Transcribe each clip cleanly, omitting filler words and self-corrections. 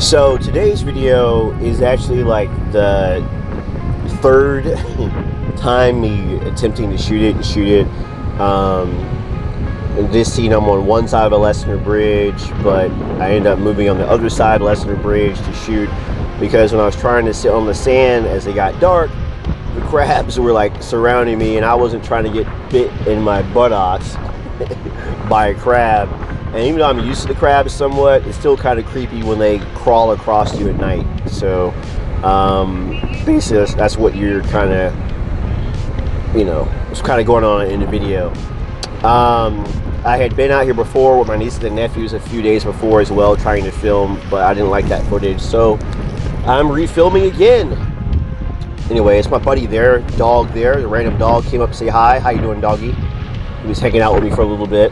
So today's video is actually like the third time me attempting to shoot it. In this scene I'm on one side of a Lessener Bridge, but I ended up moving on the other side of Lessener Bridge to shoot because when I was trying to sit on the sand as it got dark, the crabs were like surrounding me and I wasn't trying to get bit in my buttocks by a crab. And even though I'm used to the crabs somewhat, it's still kind of creepy when they crawl across you at night. So basically that's what you're kind of, what's kind of going on in the video. I had been out here before with my nieces and nephews a few days before as well, trying to film, but I didn't like that footage, so I'm refilming again. Anyway, it's my buddy there, dog there, the random dog came up to say hi. How you doing, doggy? He was hanging out with me for a little bit.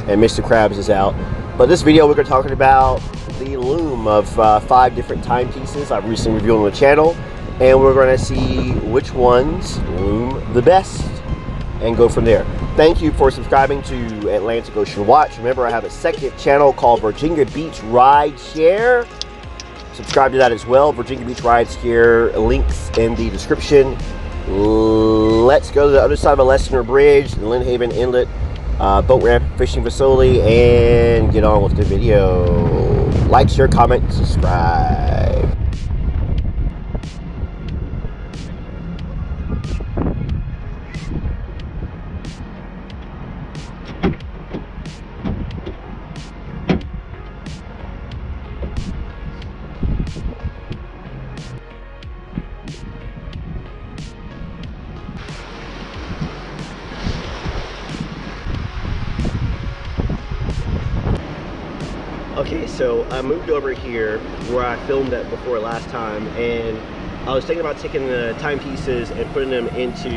And Mr. Krabs is out. But this video we're going to be talking about the loom of 5 different timepieces I've recently reviewed on the channel, and we're going to see which ones loom the best and go from there. Thank you for subscribing to Atlantic Ocean Watch. Remember, I have a second channel called Virginia Beach Rideshare. Subscribe to that as well. Virginia Beach Rideshare, links in the description. Let's go to the other side of a Lessener Bridge, the Lynn Haven Inlet boat ramp fishing facility, and get on with the video. Like, share, comment, subscribe. Okay, so I moved over here where I filmed it before last time, and I was thinking about taking the timepieces and putting them into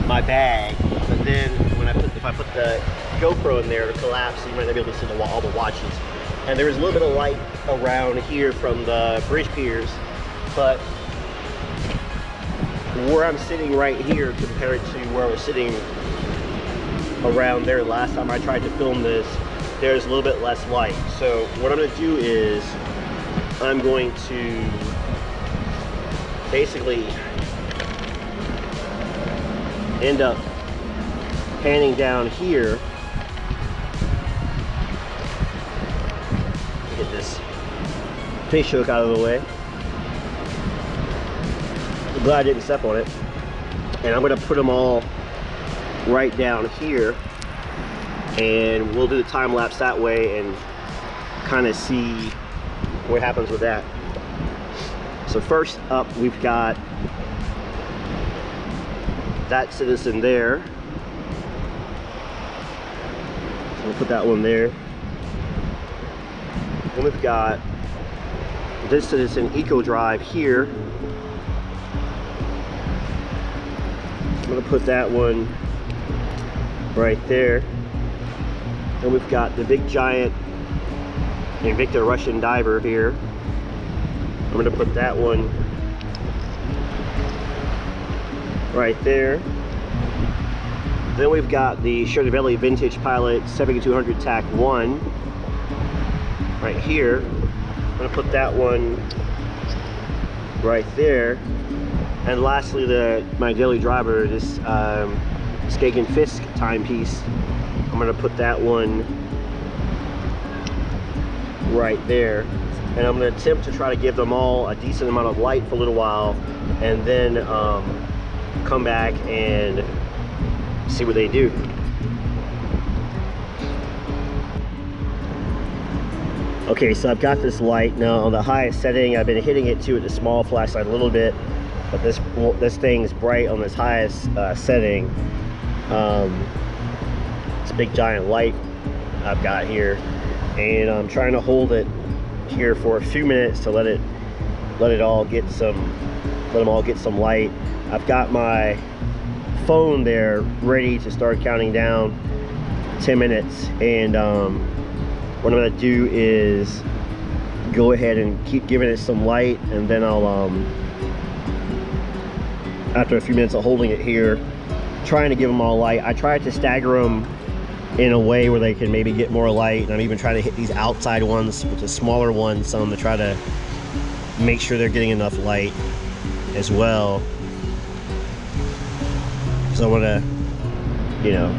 my bag, but then when if I put the GoPro in there, it'll collapse, so you might not be able to see all the watches. And there was a little bit of light around here from the bridge piers, but where I'm sitting right here compared to where I was sitting around there last time I tried to film this, there's a little bit less light. So what I'm going to do is I'm going to basically end up panning down here. Get this fish hook out of the way. I'm glad I didn't step on it. And I'm going to put them all right down here, and we'll do the time lapse that way and kind of see what happens with that. So first up, we've got that citizen there. So we'll put that one there. Then we've got this citizen Eco Drive here. I'm going to put that one right there. And we've got the big giant Invicta Russian diver here. I'm going to put that one right there. Then we've got the Shirley Vintage Pilot 7200 TAC 1 right here. I'm going to put that one right there. And lastly, my daily driver, this Skagen Fisk timepiece. I'm going to put that one right there, and I'm going to attempt to try to give them all a decent amount of light for a little while, and then come back and see what they do. Okay, so I've got this light now on the highest setting. I've been hitting it too with the small flashlight a little bit, but this thing's bright on this highest setting. It's a big giant light I've got here, and I'm trying to hold it here for a few minutes to let them all get some light. I've got my phone there ready to start counting down 10 minutes, and what I'm going to do is go ahead and keep giving it some light, and then I'll after a few minutes of holding it here, trying to give them all light. I tried to stagger them in a way where they can maybe get more light. And I'm even trying to hit these outside ones with the smaller ones, some to try to make sure they're getting enough light as well. So I want to, you know,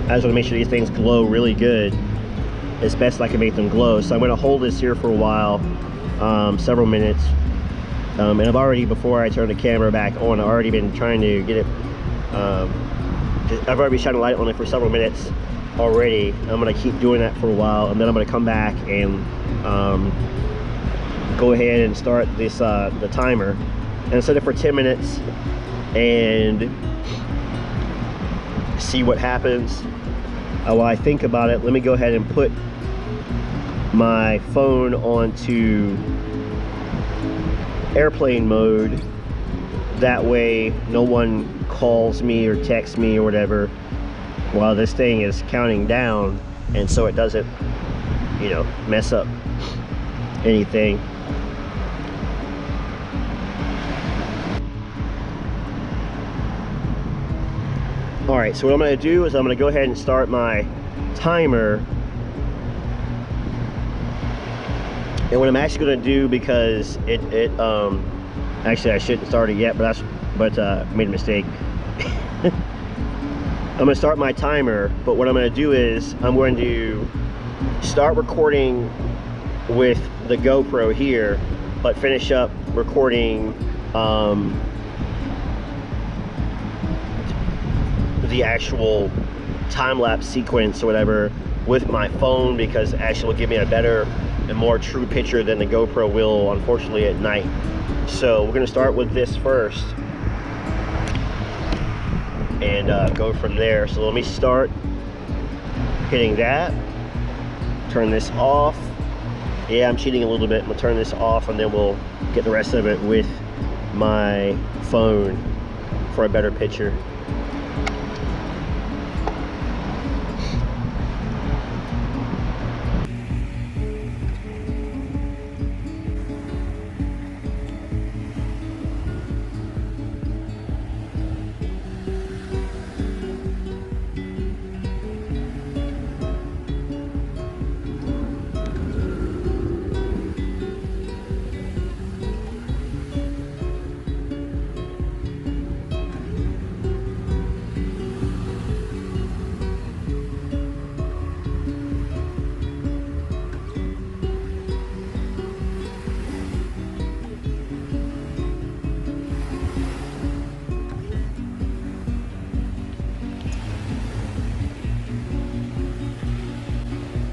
I just want to make sure these things glow really good as best I can make them glow. So I'm going to hold this here for a while, several minutes. And I've already, before I turn the camera back on, I've already been trying to get it, I've already been shining light on it for several minutes already. I'm going to keep doing that for a while, and then I'm going to come back and go ahead and start this the timer and set it for 10 minutes and see what happens. While I think about it, let me go ahead and put my phone onto airplane mode. That way no one calls me or texts me or whatever while this thing is counting down, and so it doesn't, you know, mess up anything. All right, so what I'm going to do is I'm going to go ahead and start my timer. And what I'm actually going to do, because actually I shouldn't start it yet, but made a mistake. I'm going to start my timer, but what I'm going to do is I'm going to start recording with the GoPro here, but finish up recording the actual time-lapse sequence or whatever with my phone, because it actually will give me a better and more true picture than the GoPro will, unfortunately, at night. So we're going to start with this first and go from there. So let me start hitting that, turn this off. Yeah, I'm cheating a little bit. I'm going to turn this off, and then we'll get the rest of it with my phone for a better picture.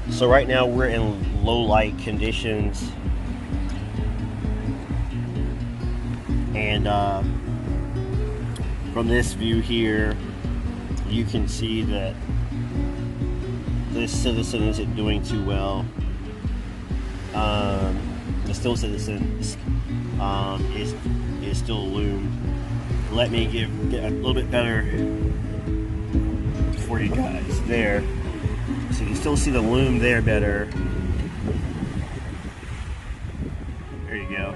So right now we're in low light conditions, and from this view here you can see that this Citizen isn't doing too well. The still Citizen is still illumined. Let me get a little bit better for you guys there. So you can still see the loom there better. There you go.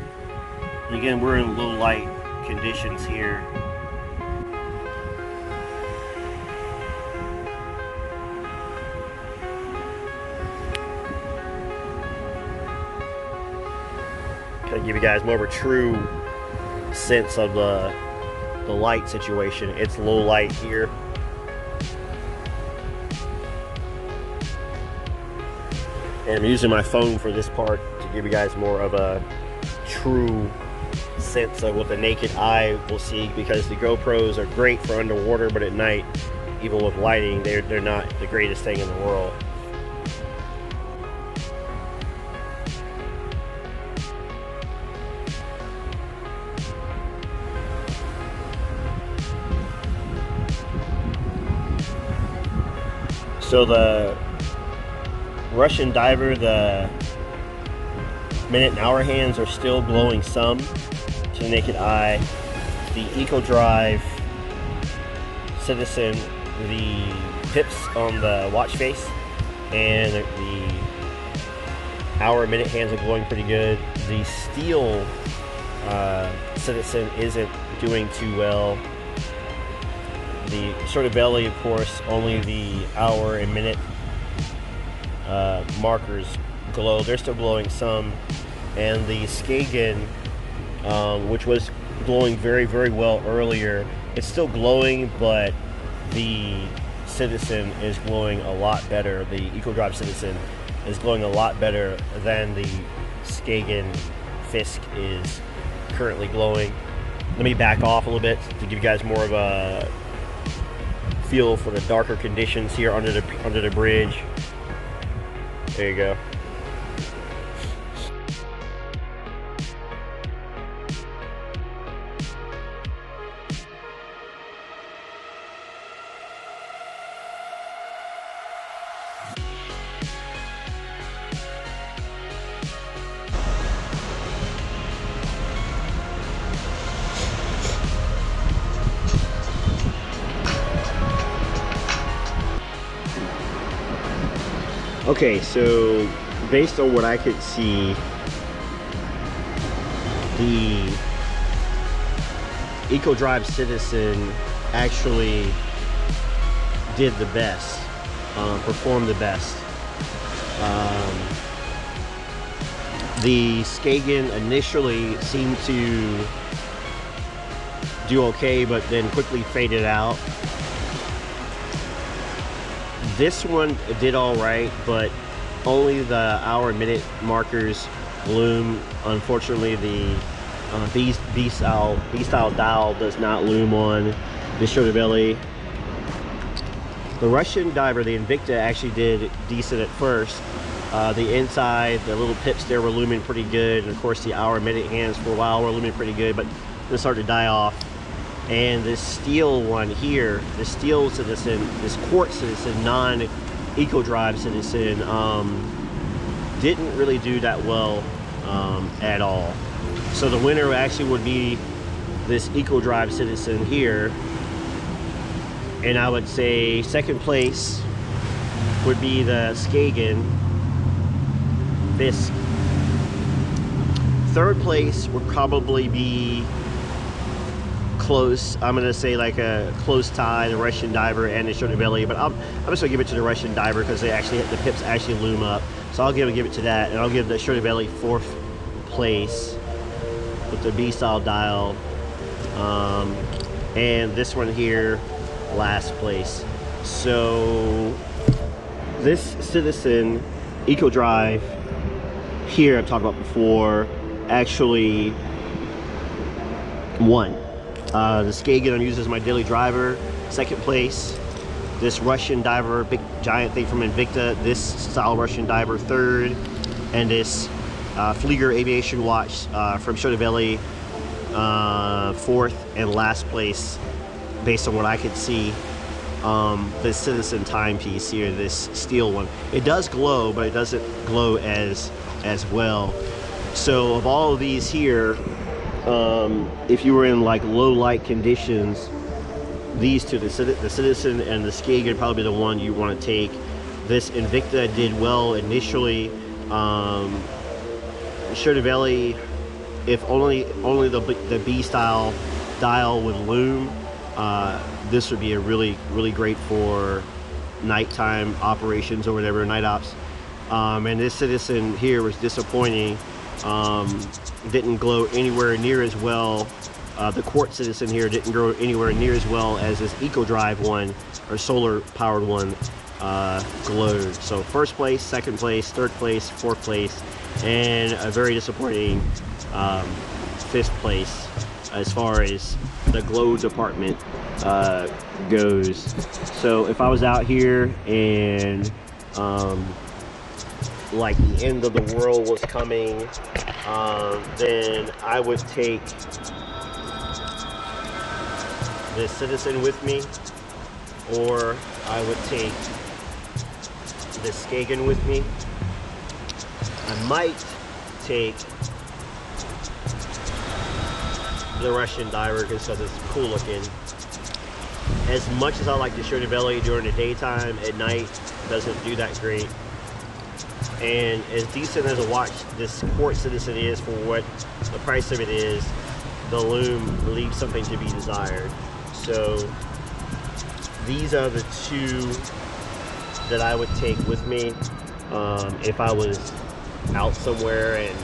And again, we're in low light conditions here. Kind of give you guys more of a true sense of the light situation. It's low light here. And I'm using my phone for this part to give you guys more of a true sense of what the naked eye will see, because the GoPros are great for underwater, but at night, even with lighting, they're not the greatest thing in the world. So the Russian diver, the minute and hour hands are still glowing some to the naked eye. The EcoDrive Citizen, the pips on the watch face and the hour minute hands are glowing pretty good. The steel Citizen isn't doing too well. The shorter belly, of course, only the hour and minute markers glow. They're still glowing some. And the Skagen, which was glowing very, very well earlier, it's still glowing, but the Citizen is glowing a lot better. The EcoDrive Citizen is glowing a lot better than the Skagen Fisk is currently glowing. Let me back off a little bit to give you guys more of a feel for the darker conditions here under the bridge. There you go. Okay, so based on what I could see, the EcoDrive Citizen actually did the best, performed the best. The Skagen initially seemed to do okay, but then quickly faded out. This one did all right, but only the hour and minute markers loom. Unfortunately, the B-style dial does not loom on this shoulder belly. The Russian diver, the Invicta, actually did decent at first. The inside, the little pips there were looming pretty good, and of course the hour and minute hands for a while were looming pretty good, but they started to die off. And this steel one here, the steel Citizen, this quartz Citizen, non-EcoDrive Citizen, didn't really do that well at all. So the winner actually would be this EcoDrive Citizen here. And I would say second place would be the Skagen Fisk. Third place would probably be close. I'm gonna say like a close tie, the Russian diver and the shoulder belly, but I'm just gonna give it to the Russian diver because they actually, the pips actually loom up. So I'll give it to that, and I'll give the shoulder belly fourth place with the B-style dial, and this one here last place. So this Citizen EcoDrive here I've talked about before actually won. The Skagen I'm using as my daily driver, second place. This Russian diver, big giant thing from Invicta, this style Russian diver, third. And this Flieger aviation watch from shoulder belly, fourth and last place, based on what I could see. This Citizen timepiece here, this steel one. It does glow, but it doesn't glow as well. So of all of these here, if you were in like low light conditions, these two, the Citizen and the Skagen, probably the one you want to take. This Invicta did well initially. Shoulder belly, if only the B-style dial would loom, this would be a really great for nighttime operations or whatever, night ops. And this Citizen here was disappointing. Didn't glow anywhere near as well. The Quartz Citizen here didn't grow anywhere near as well as this EcoDrive one, or solar powered one, glowed. So first place, second place, third place, fourth place, and a very disappointing fifth place as far as the glow department goes. So if I was out here and like the end of the world was coming, then I would take this Citizen with me, or I would take this Skagen with me. I might take the Russian diver because it's cool looking. As much as I like the shoulder belly during the daytime, at night doesn't do that great. And as decent as a watch this Quartz Citizen is for what the price of it is, the loom leaves something to be desired. So these are the two that I would take with me if I was out somewhere and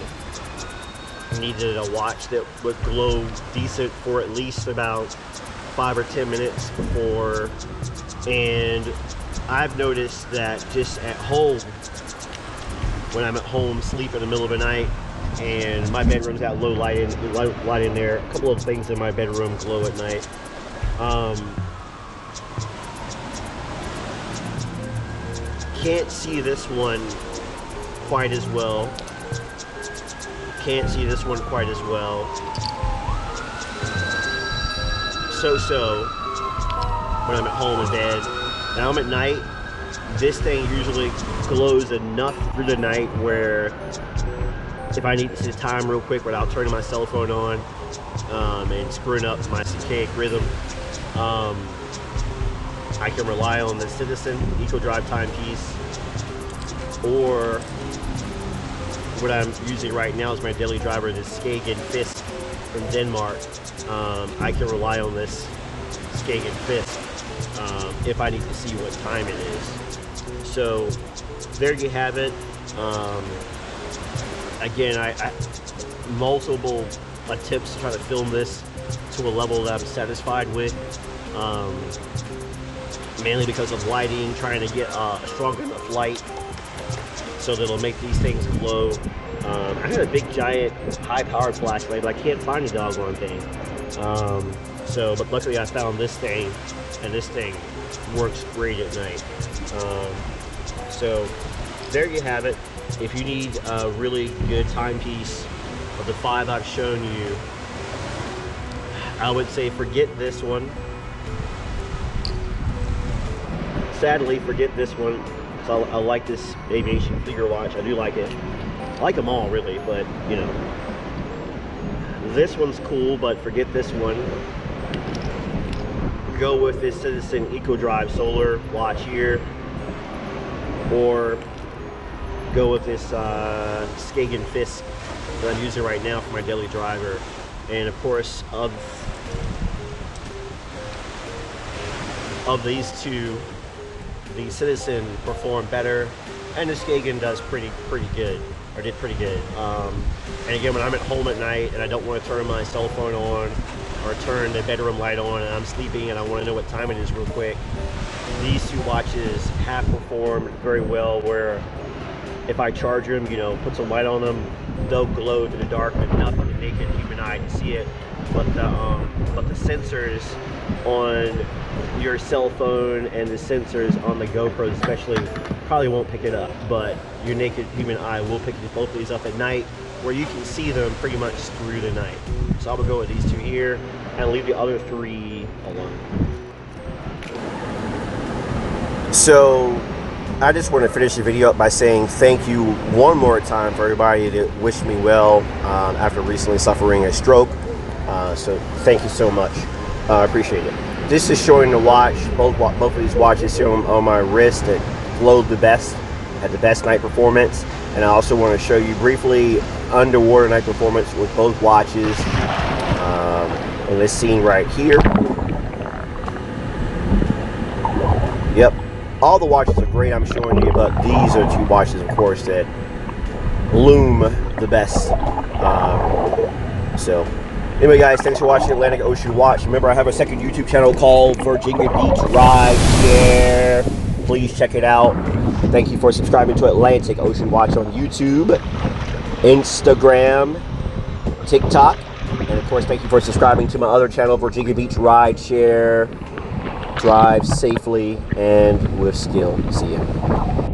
needed a watch that would glow decent for at least about 5 or 10 minutes before. And I've noticed that just at home, when I'm at home, sleep in the middle of the night, and my bedroom's got low light in there. A couple of things in my bedroom glow at night. Can't see this one quite as well. Can't see this one quite as well. So when I'm at home in bed. Now I'm at night. This thing usually glows enough through the night where if I need to see the time real quick without turning my cell phone on and screwing up my circadian rhythm, I can rely on the Citizen EcoDrive timepiece, or what I'm using right now is my daily driver, the Skagen Fisk from Denmark. I can rely on this Skagen Fisk if I need to see what time it is. So there you have it. Again, I multiple attempts to try to film this to a level that I'm satisfied with, mainly because of lighting, trying to get a strong enough light so that it'll make these things glow. I had a big giant high-powered flashlight, but I can't find the doggone thing. But luckily I found this thing, and this thing works great at night. So there you have it. If you need a really good timepiece of the 5 I've shown you, I would say forget this one. Sadly, forget this one. So I like this aviation figure watch. I do like it. I like them all really, but you know, this one's cool, but forget this one. Go with this Citizen EcoDrive Solar watch here, or go with this Skagen Fisk that I'm using right now for my daily driver. And of course, of these two, the Citizen performed better, and the Skagen does pretty good, or did pretty good. And again, when I'm at home at night and I don't want to turn my cell phone on or turn the bedroom light on and I'm sleeping and I want to know what time it is real quick, these two watches have performed very well, where if I charge them, you know, put some light on them, they'll glow to the dark enough for the naked human eye to see it. But the sensors on your cell phone and the sensors on the GoPro especially probably won't pick it up, but your naked human eye will pick both of these up at night, where you can see them pretty much through the night. So I will go with these two here and leave the other 3 alone. So I just want to finish the video up by saying thank you one more time for everybody that wished me well after recently suffering a stroke. So thank you so much. I appreciate it. This is showing the watch, both of these watches here on my wrist that glowed the best, had the best night performance. And I also want to show you briefly underwater night performance with both watches in this scene right here. Yep. All the watches are great, I'm showing you, but these are 2 watches, of course, that loom the best. So, anyway, guys, thanks for watching Atlantic Ocean Watch. Remember, I have a second YouTube channel called Virginia Beach Rideshare. Please check it out. Thank you for subscribing to Atlantic Ocean Watch on YouTube, Instagram, TikTok, and of course, thank you for subscribing to my other channel, Virginia Beach Rideshare. Drive safely and with skill. See ya.